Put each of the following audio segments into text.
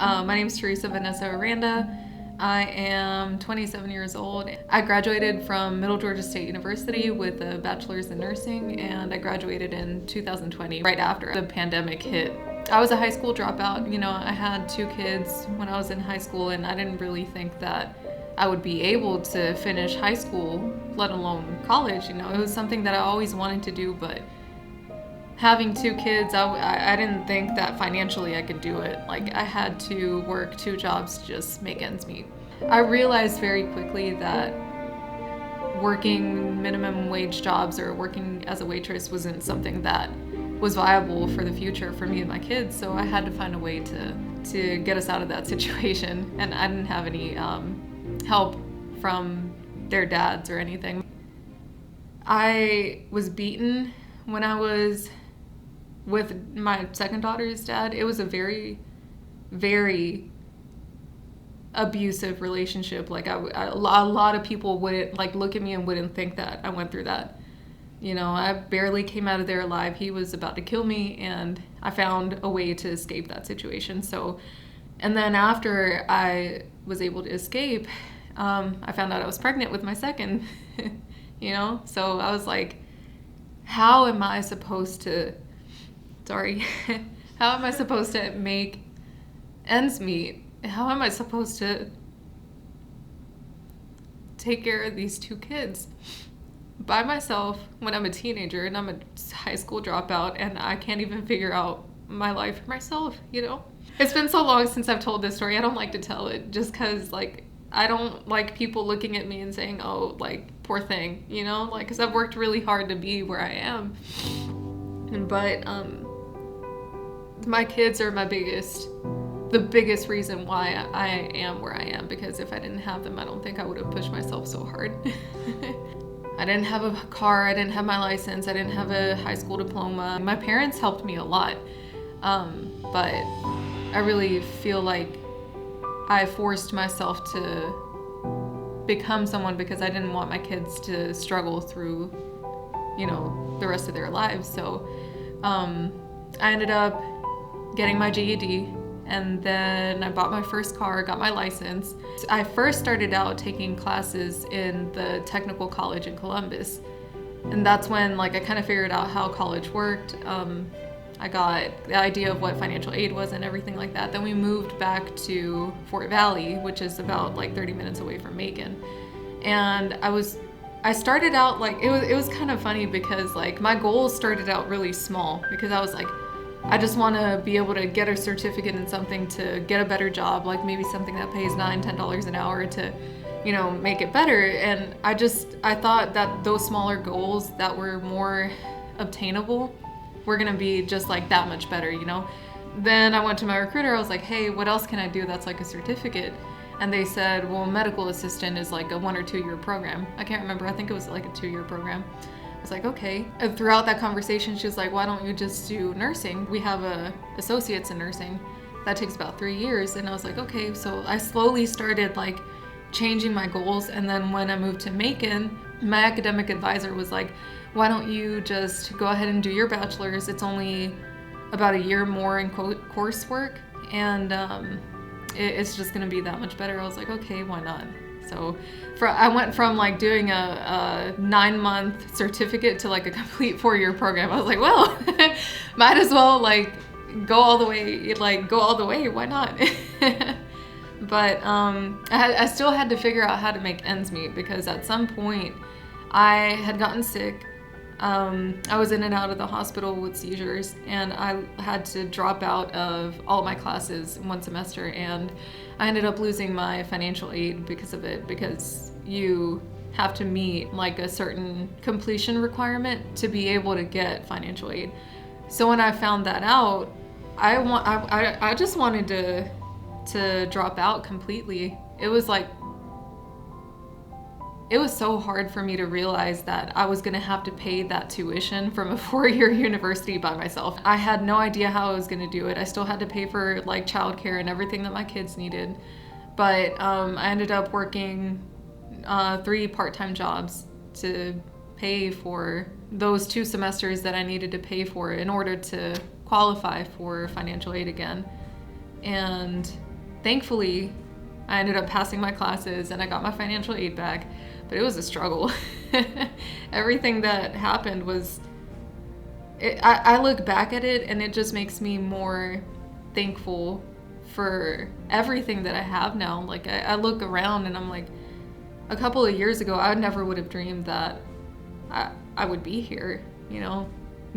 My name is Teresa Aranda. I am 27 years old. I graduated from Middle Georgia State University with a bachelor's in nursing, and I graduated in 2020, right after the pandemic hit. I was a high school dropout. I had 2 kids when I was in high school, and I didn't really think that I would be able to finish high school, let alone college. It was something that I always wanted to do, but having 2 kids, I didn't think that financially I could do it. Like, I had to work 2 jobs to just make ends meet. I realized very quickly that working minimum wage jobs or working as a waitress wasn't something that was viable for the future for me and my kids, so I had to find a way to get us out of that situation, and I didn't have any help from their dads or anything. I was beaten when I was with my second daughter's dad. It was a very, very abusive relationship. Like, a lot of people wouldn't look at me and wouldn't think that I went through that. I barely came out of there alive. He was about to kill me, and I found a way to escape that situation. And then after I was able to escape, I found out I was pregnant with my second. So I was like, how am I supposed to how am I supposed to make ends meet? How am I supposed to take care of these 2 kids by myself when I'm a teenager and I'm a high school dropout and I can't even figure out my life for myself, It's been so long since I've told this story. I don't like to tell it just because, I don't like people looking at me and saying, oh, poor thing, because I've worked really hard to be where I am. But my kids are the biggest reason why I am where I am, because if I didn't have them, I don't think I would have pushed myself so hard. I didn't have a car, I didn't have my license, I didn't have a high school diploma. My parents helped me a lot, but I really feel like I forced myself to become someone because I didn't want my kids to struggle through, the rest of their lives. So I ended up getting my GED, and then I bought my first car, got my license. I first started out taking classes in the technical college in Columbus, and that's when I kind of figured out how college worked. I got the idea of what financial aid was and everything like that. Then we moved back to Fort Valley, which is about 30 minutes away from Macon. And I started out it was kind of funny because my goals started out really small, because I was like, I just want to be able to get a certificate in something to get a better job, maybe something that pays $9-10 an hour to, make it better. And I thought that those smaller goals that were more obtainable were going to be just that much better, Then I went to my recruiter. I was like, hey, what else can I do that's a certificate? And they said, well, medical assistant is a 1 or 2 year program. I can't remember. I think it was a 2-year program. I was like, okay. And throughout that conversation, she was like, why don't you just do nursing? We have associates in nursing. That takes about 3 years. And I was like, okay. So I slowly started changing my goals. And then when I moved to Macon, my academic advisor was like, why don't you just go ahead and do your bachelor's? It's only about a year more in coursework, and it's just going to be that much better. I was like, okay, why not? So I went from doing a 9-month certificate to a complete 4-year program. I was like, well, might as well go all the way. Why not? But I still had to figure out how to make ends meet, because at some point I had gotten sick. I was in and out of the hospital with seizures, and I had to drop out of all my classes in 1 semester, and I ended up losing my financial aid because of it, because you have to meet a certain completion requirement to be able to get financial aid. So when I found that out, I just wanted to drop out completely. It was so hard for me to realize that I was going to have to pay that tuition from a 4-year university by myself. I had no idea how I was going to do it. I still had to pay for childcare and everything that my kids needed. But I ended up working 3 part-time jobs to pay for those 2 semesters that I needed to pay for in order to qualify for financial aid again. And Thankfully, I ended up passing my classes and I got my financial aid back, but it was a struggle. Everything that happened was, I look back at it and it just makes me more thankful for everything that I have now. Like I look around and I'm like, a couple of years ago, I never would have dreamed that I would be here,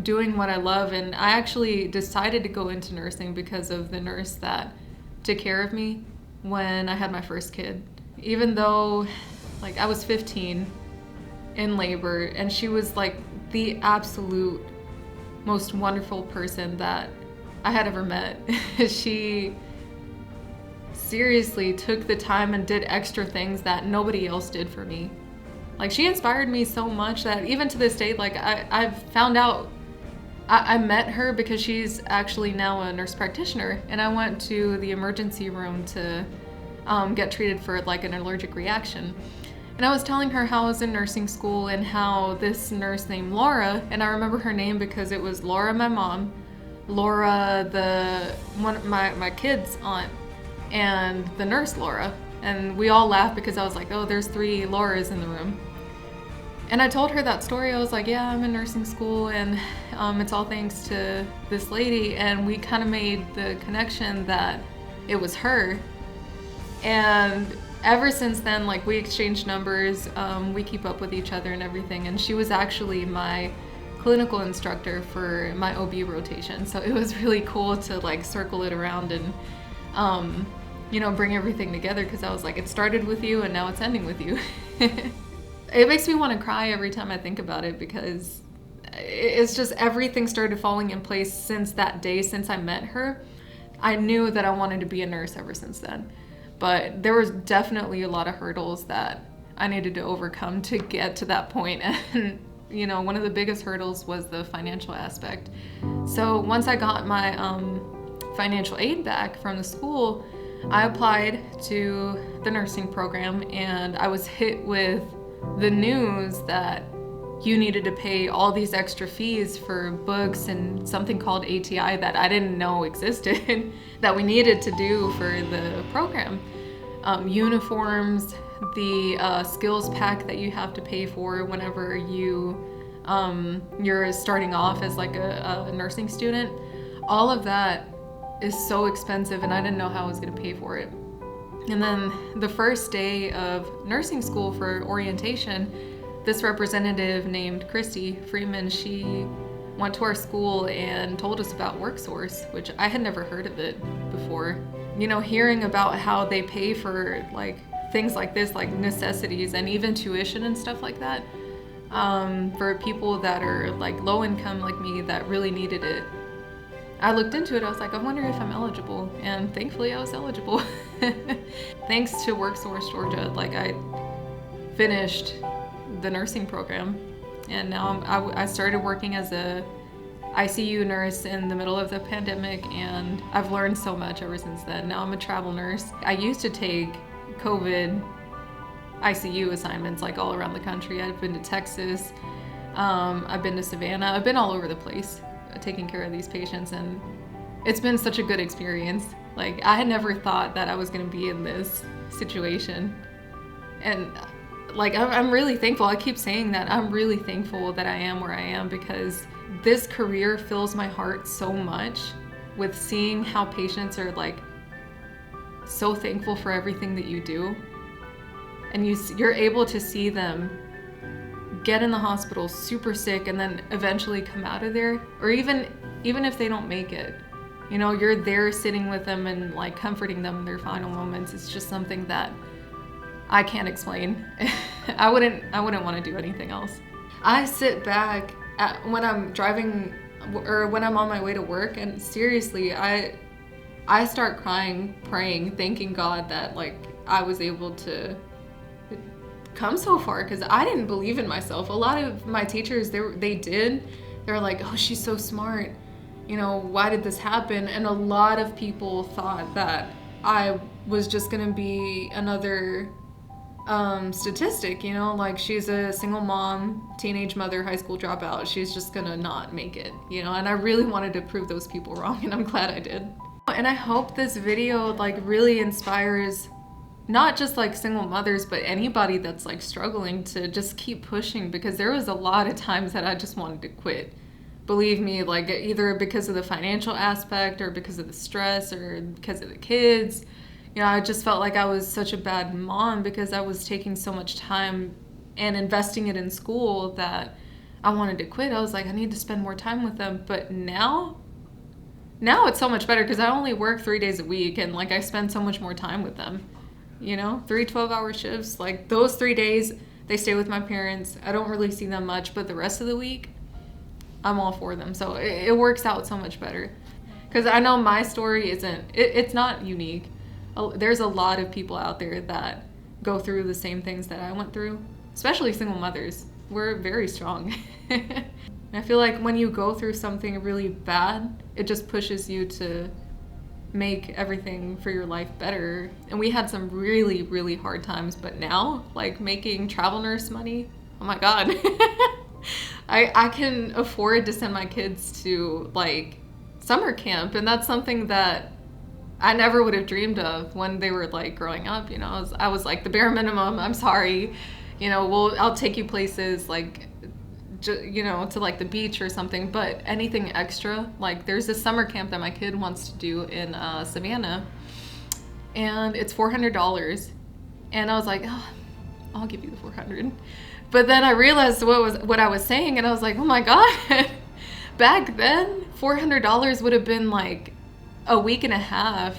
doing what I love. And I actually decided to go into nursing because of the nurse that took care of me when I had my first kid. Even though like I was 15 in labor, and she was like the absolute most wonderful person that I had ever met. She seriously took the time and did extra things that nobody else did for me. Like she inspired me so much that even to this day, like I've found out, I met her because she's actually now a nurse practitioner, and I went to the emergency room to get treated for like an allergic reaction. And I was telling her how I was in nursing school and how this nurse named Laura, and I remember her name because it was Laura, my mom, Laura, my kid's aunt, and the nurse Laura. And we all laughed because I was like, oh, there's 3 Lauras in the room. And I told her that story. I was like, yeah, I'm in nursing school, and it's all thanks to this lady. And we kind of made the connection that it was her. And ever since then, like we exchanged numbers, we keep up with each other and everything. And she was actually my clinical instructor for my OB rotation. So it was really cool to like circle it around and bring everything together, because I was like, it started with you and now it's ending with you. It makes me want to cry every time I think about it, because it's just everything started falling in place since that day, since I met her. I knew that I wanted to be a nurse ever since then, but there was definitely a lot of hurdles that I needed to overcome to get to that point. And one of the biggest hurdles was the financial aspect. So once I got my financial aid back from the school, I applied to the nursing program, and I was hit with the news that you needed to pay all these extra fees for books and something called ATI that I didn't know existed that we needed to do for the program. Uniforms, the skills pack that you have to pay for whenever you're starting off as like a nursing student. All of that is so expensive, and I didn't know how I was going to pay for it. And then the first day of nursing school for orientation, this representative named Christy Freeman, she went to our school and told us about WorkSource, which I had never heard of it before. Hearing about how they pay for like things like this, like necessities and even tuition and stuff like that, for people that are like low income like me that really needed it. I looked into it. I was like, I wonder if I'm eligible, and thankfully I was eligible. Thanks to WorkSource Georgia, like I finished the nursing program, and now I started working as a ICU nurse in the middle of the pandemic, and I've learned so much ever since then. Now I'm a travel nurse. I used to take COVID ICU assignments like all around the country. I've been to Texas, I've been to Savannah, I've been all over the place taking care of these patients, and it's been such a good experience. Like I had never thought that I was going to be in this situation, and like I'm really thankful. I keep saying that I'm really thankful that I am where I am, because this career fills my heart so much with seeing how patients are like so thankful for everything that you do, and you're able to see them get in the hospital super sick and then eventually come out of there, or even if they don't make it, you're there sitting with them and like comforting them in their final moments. It's just something that I can't explain. I wouldn't want to do anything else. I sit back when I'm driving or when I'm on my way to work, and seriously, I start crying, praying, thanking God that like I was able to come so far, because I didn't believe in myself. A lot of my teachers, they did. They're like, oh, she's so smart. Why did this happen? And a lot of people thought that I was just gonna be another statistic, like she's a single mom, teenage mother, high school dropout. She's just gonna not make it, and I really wanted to prove those people wrong, and I'm glad I did. And I hope this video like really inspires not just like single mothers, but anybody that's like struggling to just keep pushing, because there was a lot of times that I just wanted to quit. Believe me, like either because of the financial aspect or because of the stress or because of the kids. You know, I just felt like I was such a bad mom because I was taking so much time and investing it in school that I wanted to quit. I was like, I need to spend more time with them. But now it's so much better because I only work 3 days a week and like I spend so much more time with them. You know, 3 12-hour shifts. Like those 3 days, they stay with my parents. I don't really see them much, but the rest of the week, I'm all for them. So it works out so much better. Because I know my story it's not unique. There's a lot of people out there that go through the same things that I went through, especially single mothers. We're very strong. I feel like when you go through something really bad, it just pushes you to make everything for your life better. And we had some really, really hard times, but now, like making travel nurse money, oh my God. I can afford to send my kids to like summer camp, and that's something that I never would have dreamed of when they were like growing up. You know, I was like the bare minimum. I'm sorry, you know, I'll take you places like, you know, to like the beach or something, but anything extra, like there's this summer camp that my kid wants to do in Savannah, and it's $400, and I was like, oh, I'll give you the $400. But then I realized what I was saying, and I was like, oh my God. Back then, $400 would have been like a week and a half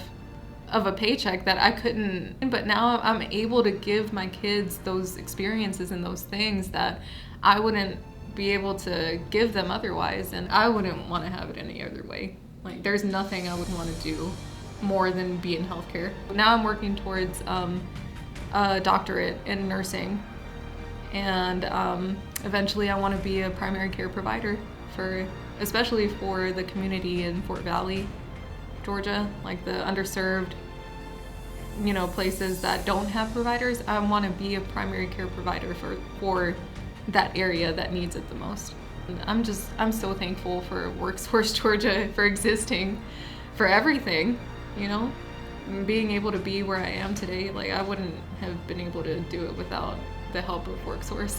of a paycheck that I couldn't. But now I'm able to give my kids those experiences and those things that I wouldn't be able to give them otherwise, and I wouldn't want to have it any other way. Like there's nothing I would want to do more than be in healthcare. Now I'm working towards a doctorate in nursing, and eventually I want to be a primary care provider especially for the community in Fort Valley, Georgia, like the underserved, you know, places that don't have providers. I want to be a primary care provider for that area that needs it the most. I'm so thankful for WorkSource Georgia for existing, for everything, you know, being able to be where I am today. Like I wouldn't have been able to do it without the help of WorkSource.